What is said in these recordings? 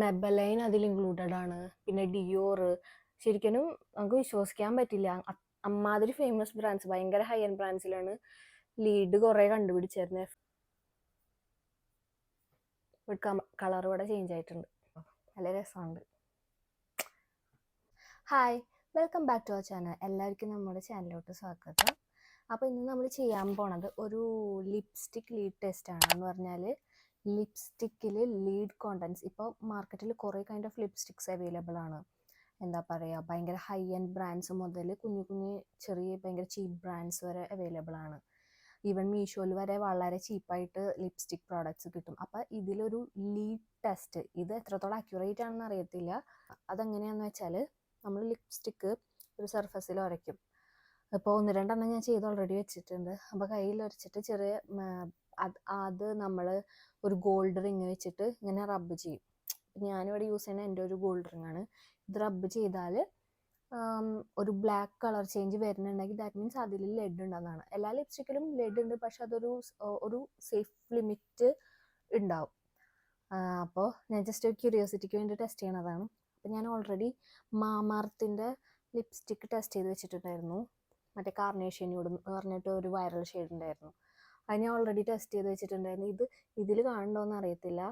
മെബലൈൻ അതിൽ ഇൻക്ലൂഡഡ് ആണ്. പിന്നെ ഡിയോർ. ശരിക്കും നമുക്ക് വിശ്വസിക്കാൻ പറ്റില്ല. അമ്മാതിരി ഫേമസ് ബ്രാൻഡ്സ്, ഭയങ്കര ഹൈ എൻഡ് ബ്രാൻഡ്സിലാണ് ലീഡ് കുറെ കണ്ടുപിടിച്ചായിരുന്നത്. കളർ ഇവിടെ ചേഞ്ച് ആയിട്ടുണ്ട്, നല്ല രസമുണ്ട്. Hi, welcome back to our channel. എല്ലാവർക്കും നമ്മുടെ ചാനലിലോട്ട് സ്വാഗതം. അപ്പോൾ ഇന്ന് നമ്മൾ ചെയ്യാൻ പോണത് ഒരു ലിപ്സ്റ്റിക് ലീഡ് ടെസ്റ്റ് ആണ്. എന്ന് പറഞ്ഞാൽ ലിപ്സ്റ്റിക്കിൽ ലീഡ് കോണ്ടൻസ്, ഇപ്പോൾ മാർക്കറ്റിൽ കുറേ കൈൻഡ് ഓഫ് ലിപ്സ്റ്റിക്സ് അവൈലബിൾ ആണ്. എന്താ പറയുക, ഭയങ്കര ഹൈ എൻഡ് ബ്രാൻഡ്സ് മുതൽ കുഞ്ഞു കുഞ്ഞു ചെറിയ ഭയങ്കര ചീപ്പ് ബ്രാൻഡ്സ് വരെ അവൈലബിൾ ആണ്. ഈവൻ മീഷോയിൽ വരെ വളരെ ചീപ്പായിട്ട് ലിപ്സ്റ്റിക് പ്രോഡക്ട്സ് കിട്ടും. അപ്പോൾ ഇതിലൊരു ലീഡ് ടെസ്റ്റ്, ഇത് എത്രത്തോളം അക്യുറേറ്റ് ആണെന്ന് അറിയത്തില്ല. അതെങ്ങനെയാണെന്ന് വെച്ചാൽ, നമ്മൾ ലിപ്സ്റ്റിക്ക് ഒരു സർഫസിൽ ഉരയ്ക്കും. ഇപ്പോൾ 1-2 ഞാൻ ചെയ്ത് ഓൾറെഡി വെച്ചിട്ടുണ്ട്. അപ്പോൾ കയ്യിൽ ഉരച്ചിട്ട് ചെറിയ അത് നമ്മൾ ഒരു ഗോൾഡ് റിങ് വെച്ചിട്ട് ഇങ്ങനെ റബ്ബ് ചെയ്യും. ഞാനിവിടെ യൂസ് ചെയ്യുന്ന എൻ്റെ ഒരു ഗോൾഡ് റിങ് ആണ്. ഇത് റബ്ബ് ചെയ്താൽ ഒരു ബ്ലാക്ക് കളർ ചേഞ്ച് വരുന്നുണ്ടെങ്കിൽ ദാറ്റ് മീൻസ് അതിൽ ലെഡ് ഉണ്ടെന്നാണ്. എല്ലാ ലിപ്സ്റ്റിക്കിലും ലെഡ് ഉണ്ട്, പക്ഷെ അതൊരു സേഫ് ലിമിറ്റ് ഉണ്ടാവും. അപ്പോൾ ഞാൻ ജസ്റ്റ് ഒരു ക്യൂരിയോസിറ്റിക്ക് വേണ്ടി ടെസ്റ്റ് ചെയ്യണതാണ്. അപ്പോൾ ഞാൻ ഓൾറെഡി മാമാർത്തിൻ്റെ ലിപ്സ്റ്റിക്ക് ടെസ്റ്റ് ചെയ്ത് വെച്ചിട്ടുണ്ടായിരുന്നു. മറ്റേ കാർണേഷ്യൻ ന്യൂഡ് എന്ന് പറഞ്ഞിട്ട് ഒരു വൈറൽ ഷെയ്ഡ് ഉണ്ടായിരുന്നു. അത് ഞാൻ ഓൾറെഡി ടെസ്റ്റ് ചെയ്ത് വെച്ചിട്ടുണ്ടായിരുന്നു. ഇതിൽ കാണണ്ടോയെന്ന് അറിയത്തില്ല.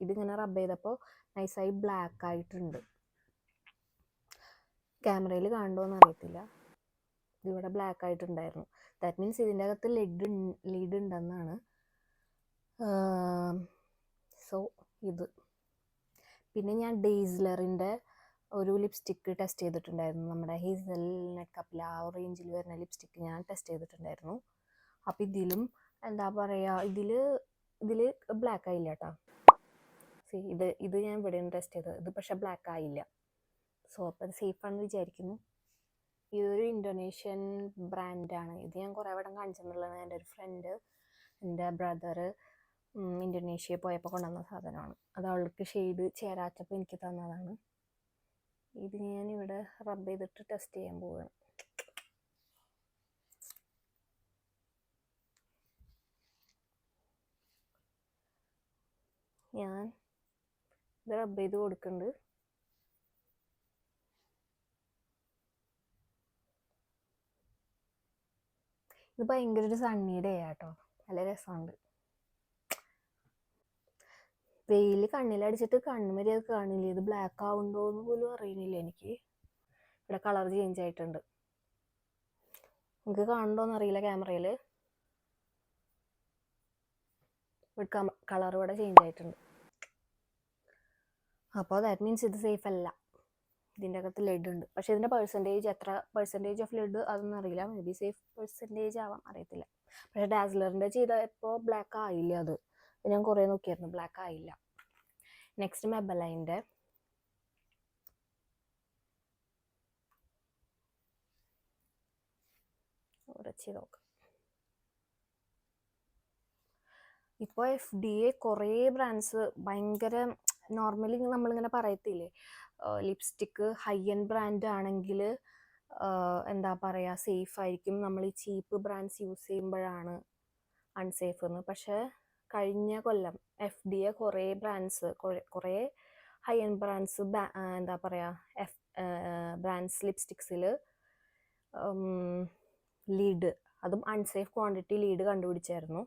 ഇതിങ്ങനെ റബ്ബ് ചെയ്തപ്പോൾ നൈസായി ബ്ലാക്ക് ആയിട്ടുണ്ട്. ക്യാമറയിൽ കാണണ്ടോയെന്ന് അറിയത്തില്ല. ഇതിവിടെ ബ്ലാക്ക് ആയിട്ടുണ്ടായിരുന്നു. ദാറ്റ് മീൻസ് ഇതിൻ്റെ അകത്ത് ലീഡ് ഉണ്ടെന്നാണ്. സോ ഇത് പിന്നെ ഞാൻ ഡേസ്ലറിൻ്റെ ഒരു ലിപ്സ്റ്റിക്ക് ടെസ്റ്റ് ചെയ്തിട്ടുണ്ടായിരുന്നു. നമ്മുടെ ഹേസൽനട്ട് കപ്പിൽ ആ റേഞ്ചിൽ വരുന്ന ലിപ്സ്റ്റിക്ക് ഞാൻ ടെസ്റ്റ് ചെയ്തിട്ടുണ്ടായിരുന്നു. അപ്പോൾ ഇതിലും എന്താ പറയുക, ഇതിൽ ബ്ലാക്ക് ആയില്ല കേട്ടോ. ഇത് ഞാൻ ഇവിടെയാണ് ടെസ്റ്റ് ചെയ്തത്. ഇത് പക്ഷേ ബ്ലാക്ക് ആയില്ല. സോ അപ്പോൾ അത് സേഫാണെന്ന് വിചാരിക്കുന്നു. ഇതൊരു ഇന്തോനേഷ്യൻ ബ്രാൻഡാണ്. ഇത് ഞാൻ കുറേ വട്ടം കാണിച്ചിട്ടുള്ളതാണ്. എൻ്റെ ഒരു ഫ്രണ്ട്, എൻ്റെ ബ്രദറ് ഇന്തോനേഷ്യയിൽ പോയപ്പോൾ കൊണ്ടുവന്ന സാധനമാണ്. അത് അവൾക്ക് ഷെയ്ഡ് ചേരാത്തപ്പോൾ എനിക്ക് തന്നതാണ്. ഇത് ഞാനിവിടെ റബ്ബ് ചെയ്തിട്ട് ടെസ്റ്റ് ചെയ്യാൻ പോവുകയാണ്. ഞാൻ ഇത് റബ്ബ് ചെയ്ത് കൊടുക്കുന്നുണ്ട്. ഇത് ഭയങ്കര ഒരു സണ്ണി ഡേ ആട്ടോ, നല്ല രസമുണ്ട്. വെയിൽ കണ്ണിലടിച്ചിട്ട് കണ്ണുമര്യാദ കാണില്ല. ഇത് ബ്ലാക്ക് ആവുണ്ടോ എന്ന് പോലും അറിയുന്നില്ല എനിക്ക്. ഇവിടെ കളർ ചേഞ്ച് ആയിട്ടുണ്ട്. നിങ്ങൾക്ക് കാണണ്ടോന്ന് അറിയില്ല ക്യാമറയിൽ. കളർ ഇവിടെ ചേഞ്ച് ആയിട്ടുണ്ട്. അപ്പോൾ ദാറ്റ് മീൻസ് ഇത് സേഫ് അല്ല. ഇതിൻ്റെ അകത്ത് ലെഡ് ഉണ്ട്. പക്ഷേ ഇതിൻ്റെ എത്ര പെർസെൻറ്റേജ് ഓഫ് ലെഡ് അതൊന്നും അറിയില്ല. മേ ബി സേഫ് പെർസെൻറ്റേജ് ആവാം, അറിയത്തില്ല. പക്ഷേ ഡാസ്ലറിൻ്റെ ചെയ്തപ്പോൾ ബ്ലാക്ക് ആയില്ല. അത് ഞാൻ കുറേ നോക്കിയായിരുന്നു, ബ്ലാക്ക് ആയില്ല. നെക്സ്റ്റ് മെബലൈൻ്റെ ഉറച്ച് നോക്കാം. ഇപ്പോൾ FDA കുറേ ബ്രാൻഡ്സ് ഭയങ്കര നോർമലി നമ്മളിങ്ങനെ പറയത്തില്ലേ, ലിപ്സ്റ്റിക്ക് ഹൈ എൻഡ് ബ്രാൻഡ് ആണെങ്കിൽ എന്താ പറയുക, സേഫ് ആയിരിക്കും, നമ്മൾ ഈ ചീപ്പ് ബ്രാൻഡ്സ് യൂസ് ചെയ്യുമ്പോഴാണ് അൺസേഫ് എന്ന്. പക്ഷേ കഴിഞ്ഞ കൊല്ലം FDA കുറേ ബ്രാൻഡ്സ്, കുറേ ഹൈ എൻഡ് ബ്രാൻഡ്സ് എന്താ പറയുക ബ്രാൻഡ്സ് ലിപ്സ്റ്റിക്സിൽ ലീഡ്, അതും അൺസേഫ് ക്വാണ്ടിറ്റി ലീഡ് കണ്ടുപിടിച്ചായിരുന്നു.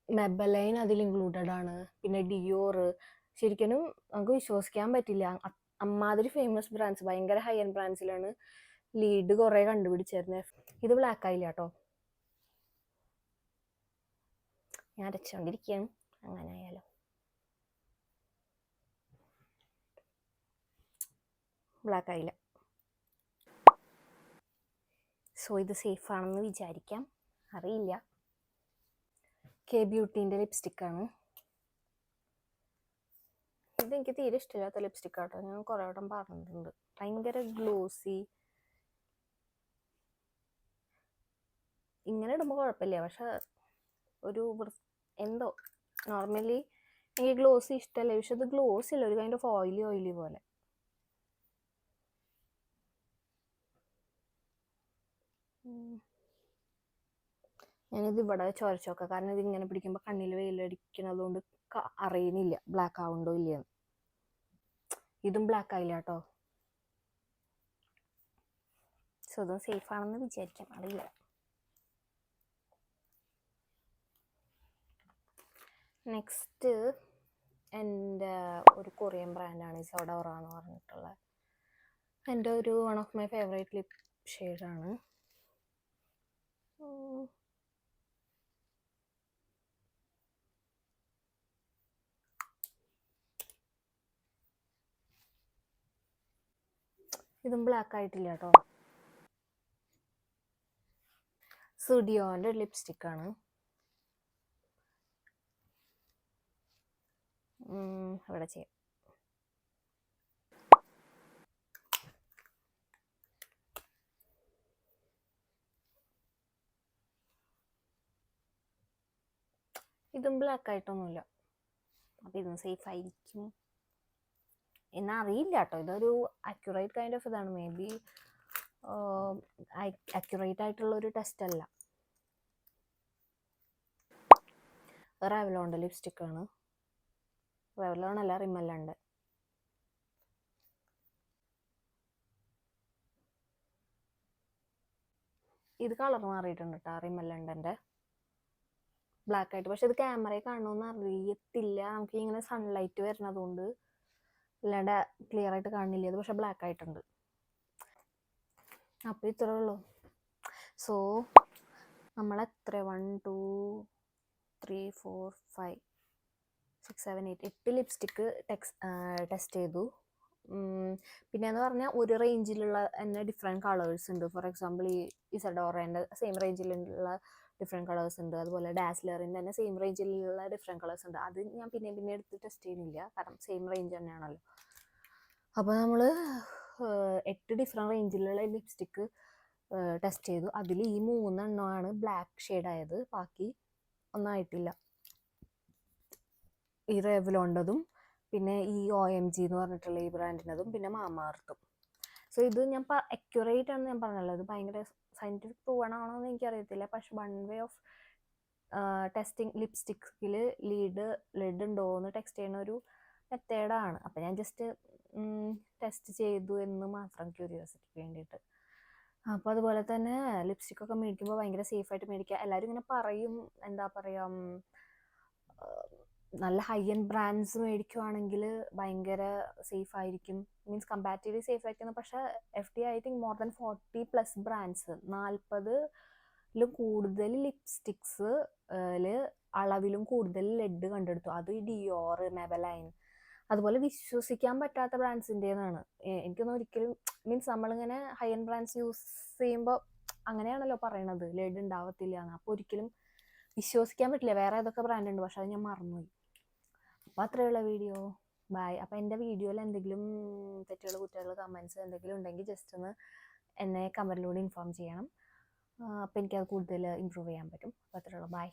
മെബലൈൻ അതിൽ ഇൻക്ലൂഡഡ് ആണ്. പിന്നെ ഡിയോർ. ശരിക്കും നമുക്ക് വിശ്വസിക്കാൻ പറ്റില്ല. അമ്മാതിരി ഫേമസ് ബ്രാൻഡ്സ്, ഭയങ്കര ഹൈ എൻഡ് ബ്രാൻഡ്സിലാണ് ലീഡ് കുറേ കണ്ടുപിടിച്ചായിരുന്നത്. ഇത് ബ്ലാക്ക് ആയില്ല കേട്ടോ. ഞാൻ അരച്ചുകൊണ്ടിരിക്കുകയാണ്. അങ്ങനെ ആയാലോ. ബ്ലാക്ക് ആയില്ല. സോ ഇത് സേഫ് ആണെന്ന് വിചാരിക്കാം, അറിയില്ല. കെ ബ്യൂട്ടീൻ്റെ ലിപ്സ്റ്റിക്കാണ്. ഇതെനിക്ക് തീരെ ഇഷ്ടമില്ലാത്ത ലിപ്സ്റ്റിക് ആട്ടോ. ഞാൻ കുറേ വട്ടം പറഞ്ഞിട്ടുണ്ട്. ഭയങ്കര ഗ്ലോസി. ഇങ്ങനെ ഇടുമ്പോൾ കുഴപ്പമില്ല, പക്ഷെ ഒരു എന്തോ നോർമലി എനിക്ക് ഗ്ലോസി ഇഷ്ടമല്ല. പക്ഷെ ഇത് ഗ്ലോസി ഇല്ല, ഒരു കൈൻഡ് ഓഫ് ഓയിലി പോലെ. ഞാനിത് ഇവിടെ ചുരച്ച് നോക്കാം, കാരണം ഇത് ഇങ്ങനെ പിടിക്കുമ്പോൾ കണ്ണിൽ വെയിലടിക്കുന്നത് കൊണ്ട് അറിയുന്നില്ല ബ്ലാക്ക് ആവുണ്ടോ ഇല്ലയെന്ന്. ഇതും ബ്ലാക്ക് ആയില്ല കേട്ടോ. സോ ഇതും സേഫ് ആണെന്ന് വിചാരിക്കാം, അറിയില്ല. നെക്സ്റ്റ് എൻ്റെ ഒരു കൊറിയൻ ബ്രാൻഡാണ് ഇസോഡോറ എന്ന് പറഞ്ഞിട്ടുള്ള. എൻ്റെ ഒരു one of my favourite lip ഷെയ്ഡാണ്. ഇതും ബ്ലാക്ക് ആയിട്ടില്ല കേട്ടോ. സുഡിയോൻ്റെ ലിപ്സ്റ്റിക്കാണ്. ഇവിടെ ചെയ്യാം. ഇതും ബ്ലാക്ക് ആയിട്ടൊന്നുമില്ല, അപ്പം ഇതും സേഫ് ആയിരിക്കും എന്നറിയില്ല കേട്ടോ. ഇതൊരു അക്യുറേറ്റ് കൈൻഡ് ഓഫ് ഇതാണ്. മേ ബി അക്യുറേറ്റ് ആയിട്ടുള്ളൊരു ടെസ്റ്റ് അല്ല. റെവ്ലോണിൻ്റെ ലിപ്സ്റ്റിക്കാണ്. റെവ്ലോൺ അല്ല, റിമ്മലുണ്ട്. ഇത് കളർ മാറിയിട്ടുണ്ട് കേട്ടോ, റിമ്മലുണ്ടൻ്റെ ബ്ലാക്ക് ആയിട്ട്. പക്ഷെ ഇത് ക്യാമറയിൽ കാണണമെന്ന് അറിയത്തില്ല, നമുക്ക് ഇങ്ങനെ സൺലൈറ്റ് വരുന്നതുകൊണ്ട് അല്ലാണ്ട് ക്ലിയർ ആയിട്ട് കാണുന്നില്ല. ഇത് പക്ഷെ ബ്ലാക്ക് ആയിട്ടുണ്ട്. അപ്പോൾ ഇത്രേ ഉള്ളൂ. സോ നമ്മൾ എത്ര 1 2 3 4 5 6 7 8 ലിപ്സ്റ്റിക്ക് ടെസ്റ്റ് ചെയ്തു. പിന്നെയെന്ന് പറഞ്ഞാൽ ഒരു റേഞ്ചിലുള്ള തന്നെ ഡിഫറെൻറ്റ് കളേഴ്സ് ഉണ്ട്. ഫോർ എക്സാമ്പിൾ ഈ ഇസഡോറേൻ്റെ സെയിം റേഞ്ചിലുള്ള ഡിഫറെൻറ്റ് കളേഴ്സ് ഉണ്ട്. അതുപോലെ ഡാസ്ലറിൻ്റെ തന്നെ സെയിം റേഞ്ചിലുള്ള ഡിഫറെൻറ്റ് കളേഴ്സ് ഉണ്ട്. അത് ഞാൻ പിന്നെ എടുത്ത് ടെസ്റ്റ് ചെയ്യുന്നില്ല, കാരണം സെയിം റേഞ്ച് തന്നെയാണല്ലോ. അപ്പോൾ നമ്മൾ 8 ഡിഫറെൻറ്റ് റേഞ്ചിലുള്ള ലിപ്സ്റ്റിക്ക് ടെസ്റ്റ് ചെയ്തു. അതിൽ ഈ 3 എണ്ണമാണ് ബ്ലാക്ക് ഷെയ്ഡായത്, ബാക്കി ഒന്നായിട്ടില്ല. ഈ റെവ്ലോണ്ടതും പിന്നെ ഈ OMG എന്ന് പറഞ്ഞിട്ടുള്ള ഈ ബ്രാൻഡിനതും പിന്നെ മാമാർത്തും. സോ ഇത് ഞാൻ അക്യുറേറ്റ് ആണെന്ന് ഞാൻ പറഞ്ഞല്ലോ. ഇത് ഭയങ്കര സയൻറ്റിഫിക് പ്രൂവൺ ആണോ എന്ന് എനിക്കറിയത്തില്ല, പക്ഷെ വൺ വേ ഓഫ് ടെസ്റ്റിംഗ് ലിപ്സ്റ്റിക്കിൽ ലെഡ് ഉണ്ടോ എന്ന് ടെസ്റ്റ് ചെയ്യുന്ന ഒരു മെത്തേഡാണ്. അപ്പം ഞാൻ ജസ്റ്റ് ടെസ്റ്റ് ചെയ്തു എന്ന് മാത്രം, ക്യൂരിയോസിറ്റിക്ക് വേണ്ടിയിട്ട്. അപ്പോൾ അതുപോലെ തന്നെ ലിപ്സ്റ്റിക്കൊക്കെ മേടിക്കുമ്പോൾ ഭയങ്കര സേഫായിട്ട് മേടിക്കുക. എല്ലാവരും ഇങ്ങനെ പറയും, എന്താ പറയുക, നല്ല ഹൈ എൻഡ് ബ്രാൻഡ്സ് മേടിക്കുവാണെങ്കിൽ ഭയങ്കര സേഫ് ആയിരിക്കും, മീൻസ് കമ്പാരിറ്റീവ്ലി സേഫ് ആയിരിക്കുന്നു. പക്ഷേ FDA I think more than 40+ brands, 40ലും കൂടുതൽ ലിപ്സ്റ്റിക്സ് അളവിലും കൂടുതൽ ലെഡ് കണ്ടെടുത്തു. അത് ഈ ഡിയോർ, മെബലൈൻ, അതുപോലെ വിശ്വസിക്കാൻ പറ്റാത്ത ബ്രാൻഡ്സിൻ്റെതാണ്. എനിക്കൊന്നും ഒരിക്കലും, മീൻസ് നമ്മളിങ്ങനെ ഹൈ എൻഡ് ബ്രാൻഡ്സ് യൂസ് ചെയ്യുമ്പോൾ അങ്ങനെയാണല്ലോ പറയണത്, ലെഡ് ഉണ്ടാവത്തില്ല എന്ന്. അപ്പോൾ ഒരിക്കലും വിശ്വസിക്കാൻ പറ്റില്ല. വേറെ ഏതൊക്കെ ബ്രാൻഡ് ഉണ്ട്, പക്ഷെ അത് ഞാൻ മറന്നുപോയി. അപ്പോൾ അത്രയുള്ള വീഡിയോ. ബൈ. അപ്പോൾ എൻ്റെ വീഡിയോയിൽ എന്തെങ്കിലും തെറ്റുകൾ, കുറ്റങ്ങൾ, കമൻസ് എന്തെങ്കിലും ഉണ്ടെങ്കിൽ ജസ്റ്റ് ഒന്ന് എന്നെ കമൻറ്റിലൂടെ ഇൻഫോം ചെയ്യണം. അപ്പോൾ എനിക്കത് കൂടുതൽ ഇമ്പ്രൂവ് ചെയ്യാൻ പറ്റും. അപ്പോൾ അത്രയുള്ള. ബൈ.